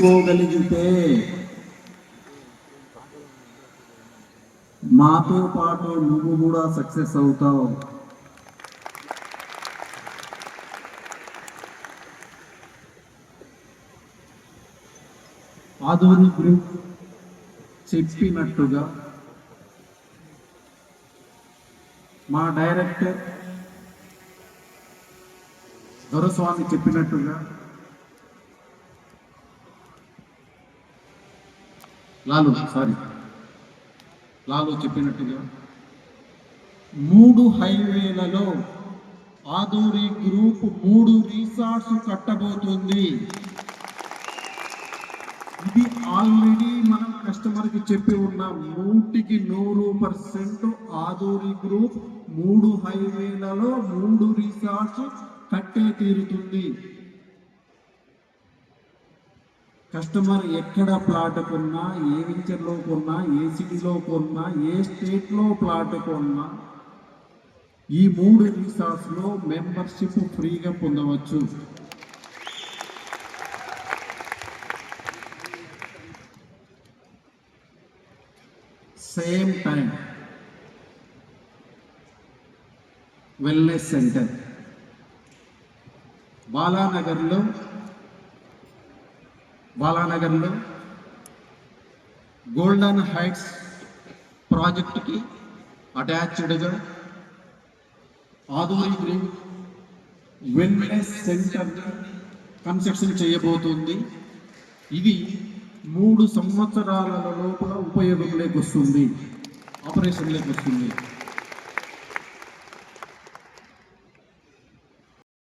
పోగలిగితే మాతో పాటు నువ్వు కూడా సక్సెస్ అవుతావు. ఆదూరి గ్రూప్ చెప్పినట్టుగా మా డైరెక్టర్ దొరస్వామి చెప్పినట్టుగా లాలు చెప్పినట్టుగా 3 హైవేలలో ఆదూరి గ్రూప్ 3 రిసార్ట్స్ కట్టబోతుంది. ఇది ఆల్రెడీ మనం కస్టమర్కి చెప్పి ఉన్నాం. 100% ఆదూరి గ్రూప్ 3 హైవేలలో 3 రిసార్ట్స్ కట్టే తీరుతుంది. కస్టమర్ ఎక్కడ ప్లాట్ కొన్నా, ఏ వెంచర్లో కొన్నా, ఏ సిటీలో కొన్నా, ఏ స్టేట్లో ప్లాట్ కొన్నా ఈ 3 రిసార్ట్స్లో మెంబర్షిప్ ఫ్రీగా పొందవచ్చు. సేమ్ టైం వెల్నెస్ సెంటర్ బాలానగర్లో గోల్డెన్ హైట్స్ ప్రాజెక్టుకి అటాచ్డ్గా Aduri group wellness centre construction చేయబోతుంది. ఇది 3 సంవత్సరాల లోపల ఉపయోగంలోకి వస్తుంది, ఆపరేషన్లోకి వస్తుంది.